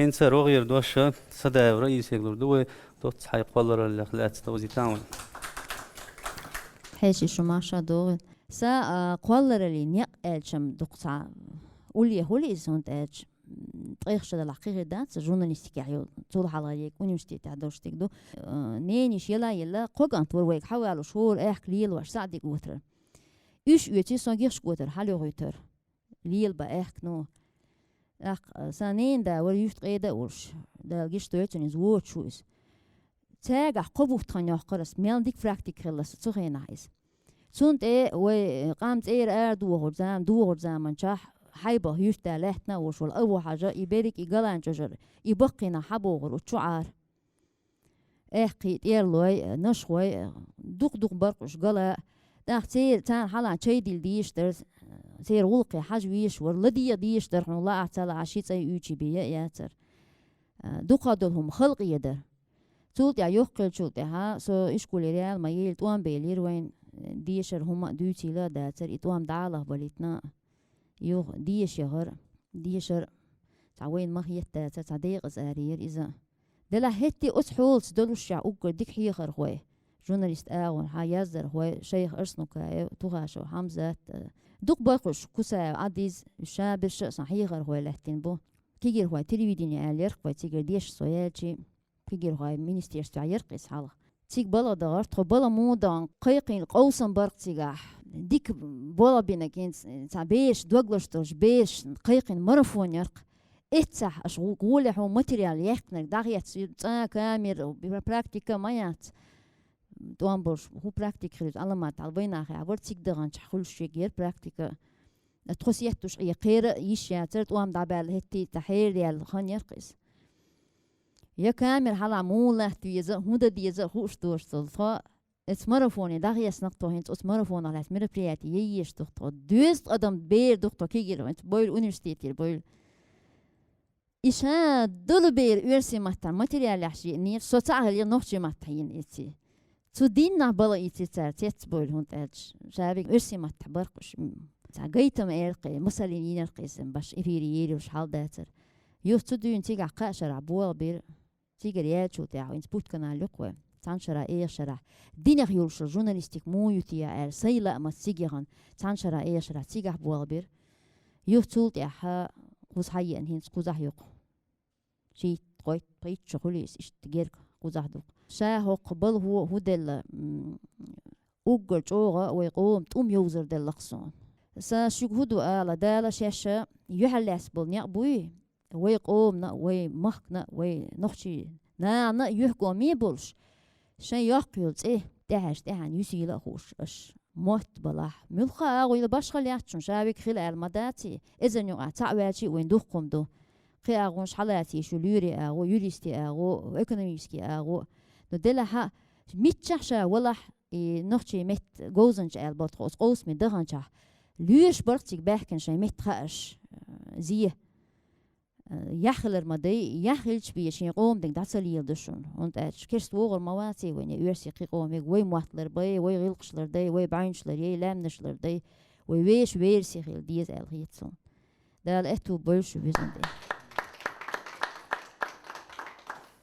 هنسا روغير دوشة صدا رئيس يقدر دوي دوت حي قولر الأخلاق توزي تاون حيش شماشا دوغ سا قولر اللي نيق ألشم دقصا ولي هولي زونت ألش طريق شد الحقيقة دات جورناليستيك عيو طول حلقة ونمشتي تعدوش تقدو نينيش يلا قوغان تورويك حوالو شهور ليل واش ساعدي قوتر إيش يوتي سانجيش قوتر حالي غوتر ليل با نو سانين دا وريوش قيدا ورش دا جيش تويتن زوت شويس تاجع قبوف تانيا قرص ميل ديك فراكتيك خلص تسوغين عايز سونت وقامت دوغر زمان شاح حيبه يشتا لحتنا وشول أول حاجة يبارك يقلان ججر يبقينا حبوغر وتشعار قيت يرلوي نشوي دوق برقش قلا داخ تير تان حالا تشيدل ديشتر تير ولقي حجويش ورلدي ديشتر حن الله اعتلا عشيت اي يوتي بيا ياتر دوقا دولهم خلق يدر تولت يا يوقل تولت ها سو اشكول ريال ما يل توان بيلير وين ديشر هما دوتي لا داتر اتوام دعاله بليتنا يوغ ديش يغر ديشر تعوين ما هي داتر تعديق زارير اذا دلا هتي اسحولت دولش اوغ ديك حيخر خوي جورناليست اون حيازر هو شيخ ارسنوكا توغاشو حمزه دوق باقش كوسا عديز شابش صحيح هو لحتين بو كيجر هو تلفزيون يالير كوي تيجر ديش سويالشي كيجر هو مينستير تعير قيس حاله تيك بلا دغر تخ بلا مودا قيقين قوسن برق تيغاح ديك بلا بينا كين تعبيش دوغلشتوش بيش قيقين مرفون يرق اتسح اشغول هو ماتيريال يحكنك داغيات كامير براكتيكا مايات دوام برش هو براكتيك خليت الله ما تعلبينا أخي عبر تيك دغان تحول شيء غير براكتيكا تخصيتوش أي خير يشياتر دوام دعبال هتي تحير ديال خانير قيس يا كامل حلا مولا تيزا هودا ديزا خوش دوش صلفا اسمرفوني داغي سنقطو هنت اسمرفون على مربرياتي ييش دكتور دوست أدم بير دكتور كيجيرو انت بويل أونيفرسيتي بويل إيشا دول بير يرسي ماتا ماتيريال يحشي نير سوتاغل ينوخشي ماتاين إتي تو دينا بلا إيتي تتبول هون تاج شابك إرسي ما تبرقش تعجيتم إرقي مسلين إرقيسم باش إفيريير وش حال داتر يوه تدين تيجا قاشر عبوال بير تيجا ريال شو تاعو إنت بوت كنا لقوة تانشرا شرع دينك يولش جورناليستيك مو يتيا سيلا ما تيجيهن تانشرا شرع تيجا عبوال بير يوه تول تاعها قوز حي أنهين قوزح يق شيء قوي قيت شغليس إشتجير قوزح دوق شاهو قبل هو دل اوغر جوغا ويقوم توم يوزر دل لقصون سا شوغودو على دالا شاشة يحلس بل بوي ويقوم نا وي مخنا وي نخشي نا يحكو ميبولش شان يقيل تهش تهان يسيلا خوش اش موت بلاح ملخا ويل باش خلياتشون شابك خلال المداتي اذن يو تعواتي وين دوخكم دو خي اغونش حالاتي شو لوري اغو يوريستي اغو ايكونوميسكي اغو ندلها ميتشاشا ولا نختي مت جوزنج البوت قوس من دهنشا ليش برتك بحكن شي مت خاش زي يخلر مدي يخلش بيش يقوم دك داتسلي يلدشون und كيرست وغر مواتي وين يرسي قيقوم وي مواتلر باي وي غيلقشلر داي وي باينشلر يي لامنشلر داي وي ويش ويرسي خيل ديز الهيتسون دال اتو بولش بيزن دي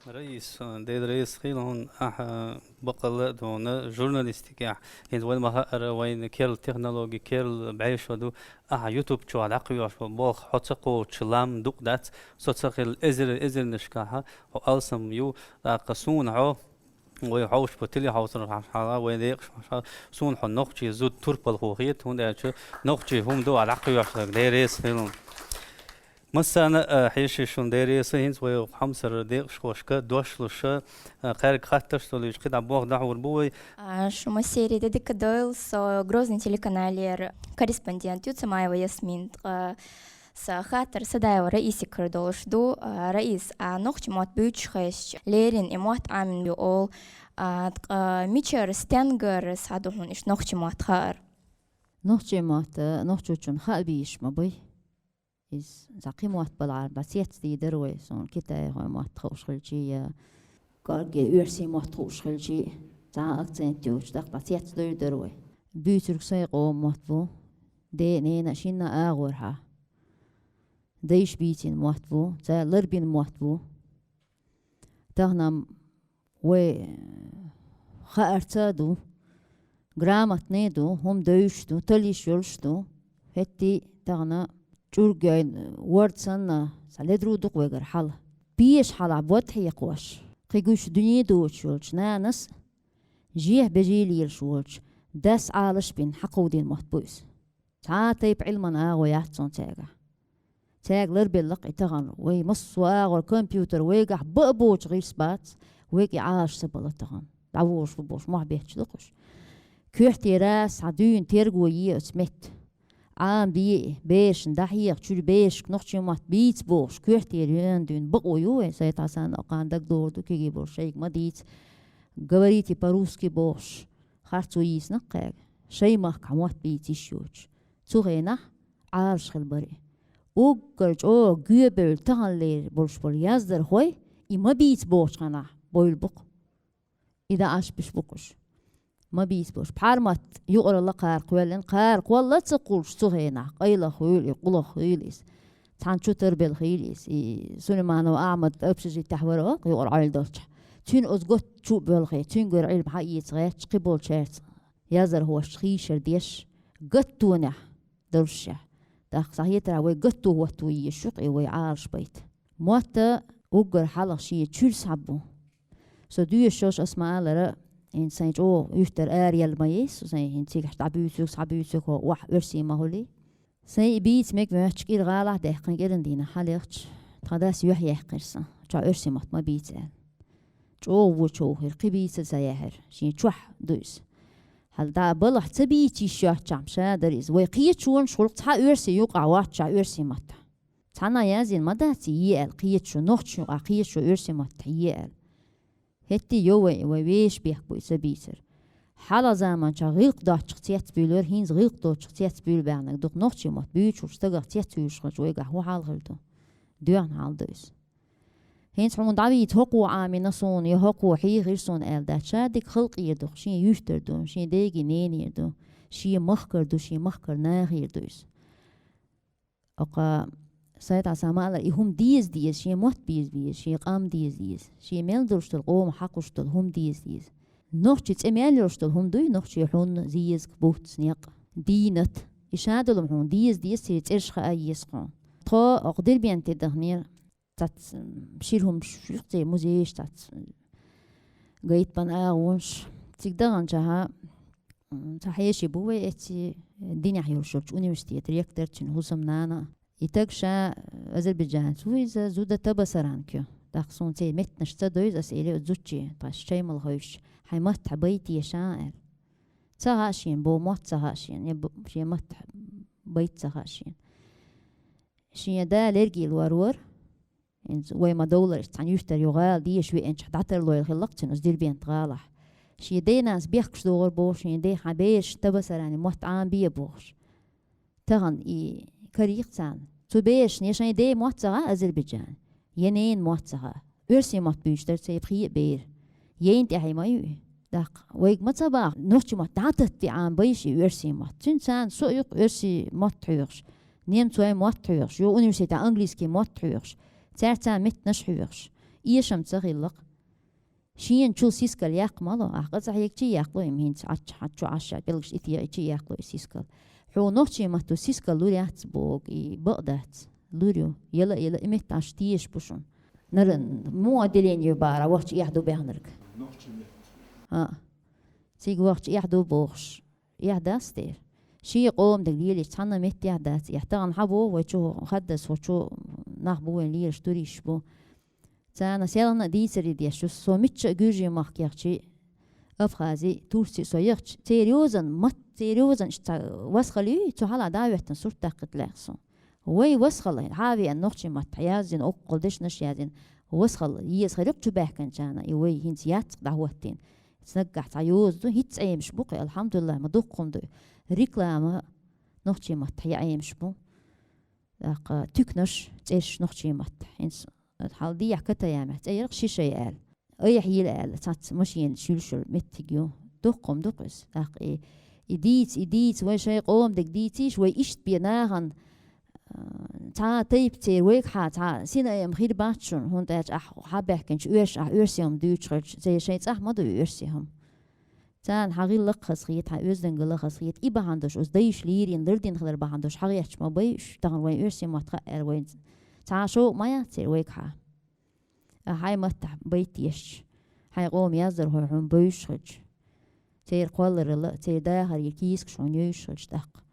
رئيس ديد رئيس خيلون بقل دون جورناليستيك يعني وين ما هقر وين كيرل تكنولوجي كيرل بعيش ودو يوتيوب شو على قوي شو بوخ حتقو تشلام دوق دات صوتسخيل إزر نشكاها وألسم يو قصون عو ويعوش بتلي حوصر حلا ويديق سون حن نقطي زود تربل خوخيت هون ده نقطي هم دو على قوي شو ديد رئيس خيلون مثلا حيش شون داري سهينز وحمسر ديق شوشكا دوشلوشا خارج خاطر شلوش كده بوغ دعور بوي شو مسيري ديك دويل со грозный телеканалер корреспондент Юцамаева Ясмин خاطر سدايو رئيسي كردولش دو رئيس نوخش موت بيوش خيش ليرين اموت عامن بيقول ميشر ستانجر سادوهن اش نوخش موت خار نوخش موت نوخشون خابيش مبي إز زقيم وقت بالعرب بس يتدي دروي صون كده هو موت خوش خلجي قارجي يرسي موت خوش خلجي زع أكتنت يوش دق بس يتدي دروي بيترك سيقو موت بو دي نينا شينا آغورها ديش بيتين مواتبو تا لربين مواتبو تهنم و خارتادو جرامت نيدو هم دوشتو تليش يلشتو هتي تغنا جورجين وردسنا سالدرو دوق ويغر حال بيش حالا بوت هي قواش قيقوش دنيا دوش يلش نانس جيه بجيلي يلشولش داس عالش بين حقودين محبوس تعاتيب علمنا ويحتون تاغ لربي لقي تغن وي مصوا والكمبيوتر ويقع بقبوش غير سبات ويقع عاش سبلا تغن دعوش ببوش ما بيحش لقش كيحتي راس عدون تيرقو اسمت عام بيش ندحيق شو بيش نقشي مات بيت بوش كيحتي ريان دون بقو يوه سيتعسان اقاندك دور كيجي بوش شيك ما ديت قبريتي باروسكي بوش خارتو يس نقاق شي ماك عموات بيت يشوش تغينا عارش خلبري وقرج قيبل تغن لير بولش بول يازدر خوي ما بيت بوش خنا بويل بق إذا عاش بش بقش ما بيت بوش بحارمات يقرأ الله قارق والله تقولش تغينا قيلة خيولي قلة خيوليس تان شو تربيل خيوليس سليمان وأعمد أبشجي تحوره يقرأ عيل دوش تين أزقط شو بالخي تين قر علم حقيقة غير قبول شرط يازر هو شخيشر ديش قطونا درشة داخ صحيح ترى وي قطو هو توي الشقي وي عارش بيت موتا وقر حلق شي تشول سابو سو دوي الشوش اسمع لرا إن سينج يفتر آريال مايس وسين هنتيك حبيوتك وح ورسي ماهولي سين بيت ميك مهتشكير غالح دهقن جرن دينا حاليقش تقداس يحيى قرصة جا ورسي ما بيت وشو القبيس سياهر شين تشوح دوس هل دا بلح تبيتي شاش جام شادريز وقيت شون شغل تا ورسي يوقع واتشا ورسي مات تانا يازين مداتي يال قيت شو نوخت شو قيت شو ورسي مات يال هتي يوي ويش بيحبو سبيتر حالا زمان شا غيق دا تشتيت بيلور هينز غيق دا تشتيت بيل بعنك دوق نوخت شو مات بيوش وشتغل تيت ويشخش ويقع هو حال غلطو دوان حال دوس هينس حون دعوي هقو عامي نصون يهقو حي غير صون آل دا شادك خلق يردو شين يشتر دو شين ديگي نين يردو شين مخكر دو شين مخكر ناغ يردوس اقا سايت عساما ألا هم ديز شين موت بيز شين قام ديز شين ميل درشتل قوم حقشتل هم ديز نوخشي تسميال يرشتل هم دوي نوخشي حون زيز كبوت سنيق دينت يشادلهم حون ديز سيرت إرشخ أي يسقون تخو أقدر بيان تدهنير تات بشيلهم شوقتي موزيش تات قيت بان اغونش تقدرن جها تحيشي بوي اتي الدنيا حيرشوش universitet ريكترتشن هوسم نانا يتقشا أذربيجان سويزا زودة تبصرانكيو داخسون تي متنش تدويز أسئلة زوجي طاش شي ملغوش حيمت بيتي شاعر تغاشين بو موت تغاشين يبو شي مت بيت تغاشين شي دا لرقي الورور وما دولار تعني يشتري يغال دي شوي انش حداتر لو يخلقتن ازدير بين تغالح شي دي ناس بيحكش دور بوش شي دي حبيش تبصراني موت عام بيه بوش تغن كريق تان تو بيش نيشان دي موت تغا أذربيجان ينين موت تغا ارسي موت بيشتر تيبخي بير ين تحي مايو داق ويق متباق نوشي موت دعتت عام بيشي ارسي موت تنسان سويق ارسي موت تحيوش نيم توي موت تحيوش يو universiteit انجليسكي موت تحيوش تارتا مت نشحيوش إيشم تغيلق شين شو سيسكال يقملو أحقد صحيح شي يقلو يمهين عشو عشا بلغش إثيا شي يقلو سيسكال حو نوشي ماتو سيسكال لوري أتبوغ بقدات لوريو يلا إمت عشتيش بوشون نرن مو أدلين يبارا وقت يحدو بيهنرك سيق وقت يحدو بوغش يحداستير شي قوم دليل يتحنى مت يحدات يحتغن حبو ويشو خدس وشو نحبو لير شتوريش بو تانا سيلنا ديسري ديشو سو متش جوجي مخيخشي أفخازي تورسي سويخش تيريوزن وسخلي تحالا داويتن سورتا قتلاقسو وي وسخل حاوي أن نخشي متحيازين أقل ديش نشيازين وسخل يسخلق تباهكن جانا يوي هنسيات دعوتين تنقح تعيوز دو هيتس أيمش بوقي الحمد لله مدوقهم دو ريكلاما نخشي متحيا أيمش بو داق تكنش تيش نخشي متحينس الحال دي يحكتا يامت أي رقشي شيء آل أي حيل آل تات مشين شلشل متجيو دوقهم دوقس داق إديت وي شيء قوم دك ديتيش وي إشت بيناهن تا طيب تير ويك تا سين أيام خير باتشون هون تاج حابه كنش أرسيهم دوتشرج زي شيء ما دو أرسيهم تان حقي لقص خيط أوزدن قلقص خيط إبا هندوش أزديش ليرين لردين خلر بهندوش حقيقش ما بيش تان وين أرسي ما تقر وين تا شو ما يصير ويك هاي متح بيتيش هاي قوم يزر هو عم بيشرج تير قولر لا تير داخل يكيسك شون يشرج دق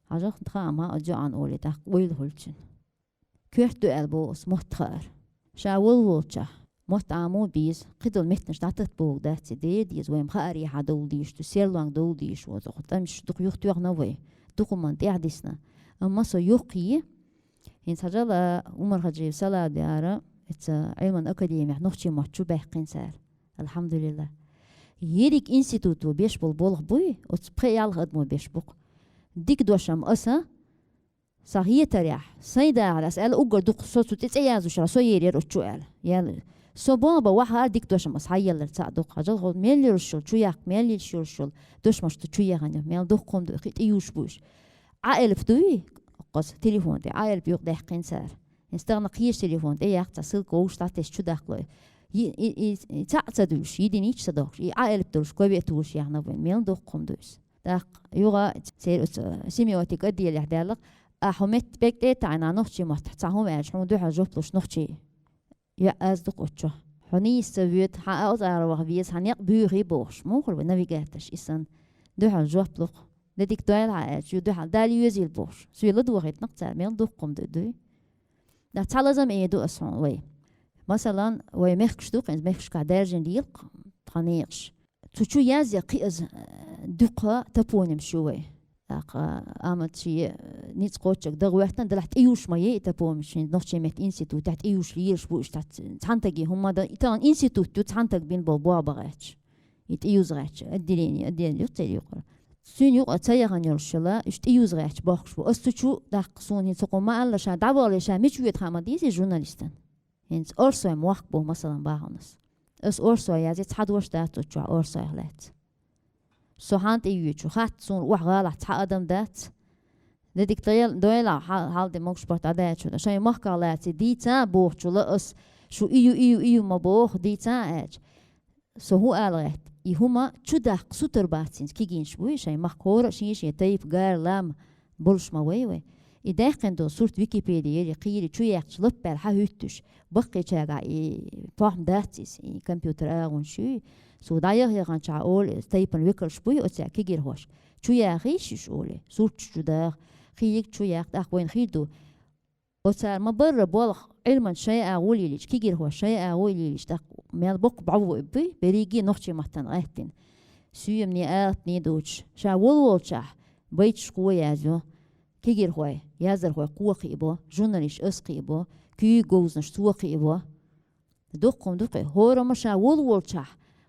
حاجة خا ما أجا عن أولي دق ويل هلتشن كيرتو ألبوس متخار شاول وولتشه متعامو بيز قدل متنش داتت بوغ داتي ديز ويم خاري حدول ديش تو سيرلان دول ديش وزوخ تمش دق يختوغ نوي دقو من ديعدسنا أما سو يقي هين سجل عمر خجيب سلا ديارة علما أكاديمي نختي ماتشو باقين سار الحمد لله يريك إنستيتوتو بيش بالبولغ بوي وتبقي خدمو بيش بوق ديك دوشم أسا صحيح تريح سيدا على أسأل أقول دق صوتو تتعيازو شرا سو يرير أتشوال يال سو بابا واحد ديك دوشم أصحي اللي تصدق حاجة غو ميل رشول شوياك ميل شول دوش مش تشويا غنيا ميل دقكم دو خيت يوش بوش عائل بدوي قص تليفون دي عائل بيوق دقيقين سار نستغنى قيش تليفون دي يقطع سلك وش تعطيش شو داخله تعتدوش يدينيش صدقش عائل بدوش كوي بيتوش يعني وين ميل دقكم دوش داق يوغا سير سيميوتيك أدي اللي حدالك أحمد بيت عنا نختي ما تحتهم إيش هم دوح جبلوش نختي يا أصدق أتشو حني سويت حاول أروح بيس هنيق بيري بوش مو خلوا نافيجاتش إنسان دوح جبلوك لديك دوال عايش يدوح دالي يزيل بوش سوي لدوغيت نقطع مين دوقم دو ده تعلزم إيه دو أسمع وي مثلا وي مخش دوق إنز مخش كدرجن ديلق تانيش تشو يازي قيز دقة تبونم شوي أمد شيء نيت قوتشك دغوحتن دلحت إيوش ما يتبوم شين نوشي مت إنستيتوت تحت إيوش ليرش بوش تحت تحنتجي هم دا تان إنستيتوت تحنتج بين بابا بغاتش يتيوز غاتش أدليني يقتل يقرأ سين يقرأ تيغان يرشلا إشت إيوز غاتش باخش بو أستشو دقصون هين سقو ما الله شا دعوة شا مش ويت خامديسي جورناليستن هين أرسو موقبو مثلا باهنس أس أرسو يازي تحدوش داتو تشوا أرسو هلات سوحانت إيوتشو خات سون وحغالة تحقدم دات لديك دويلا حال دي موكش بارت عدايتشو شاي محكالاتي ديتا بوخشو لأس شو إيو ما بوخ ديتا اج سو هو آلغت هما تشدق سوتر باتين كيجين شوي شاي محكورة شيش يتايب غير لام بولش ما ويوي إداقن دو صورت ويكيبيديا يلي قيري تشو يقش لبال حهوتش بقي تشاقع فهم داتيس كمبيوتر آغون شوي سو داير يغان شا أول تايبن ويكل شبوي أتسا كيجير هوش شو ياغيش شولي صورت شو داغ خيك شو ياغ داغ وين خيدو أتسا ما بر بولغ علما شاي أغولي ليش كيجير هوش شاي أغولي ليش داغ ميال بوك بعوو إبي بريجي نوخشي مهتن غايتين سيومني آتني دوش شا ولول شا بيت شقوي يازو كيجير هوي يازر هوي قوة قيبو جوناليش أس قيبو كي جوزنش سوى قيبو دوقهم دوقي هورا مشا ولول شا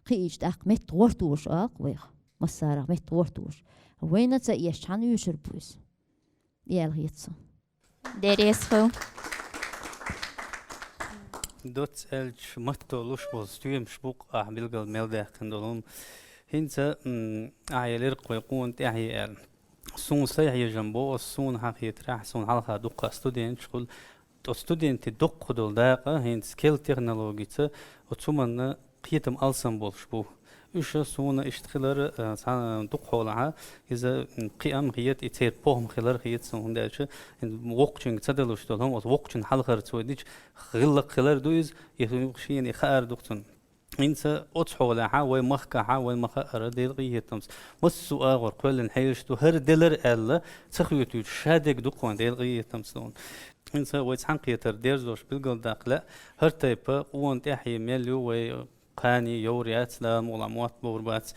قيش داق مت ورتوش ويخ مسارة مت ورتوش وين تسيش عن يشر بويس يال هيتسو دريسخو دوت الش متو لوش بوز تيم شبوق بيلقى الميل كندولهم هنتا عيالير قويقون تاعي سون سيحي جنبو سون حقيقة راح سون حلقة دقة ستودنت شغل ستودنت دقة دول داقة هين سكيل تكنولوجيتا وتسمى قيتم ألسن بولشبو إيش سون إشتغلر دقة ولا إذا قيام قيت يصير بهم خلال قيت سون داش وقتين تدلوش دولهم وقتين حلقة توديش غلق خلال دويز يخشين يخار دقتون إنسا أتصحوا لها ومخكها ومخأر دلقيه تمس والسؤال ورقل نحيش تو هر دلر ألا تخيوتو شادك دقوان دلقيه تمسون إنسا ويتحنقية ترديرزوش بالقل داقلا هر تيبا قوان تحيي ميليو وقاني يوريات لا مغلموات بوربات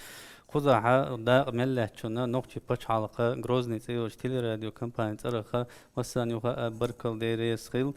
خذها دا ملاتشونا نقطة بتش حلقة غروزني تيوش تيلي راديو كمباني ترخا وسانيوها بركل ديري سخيل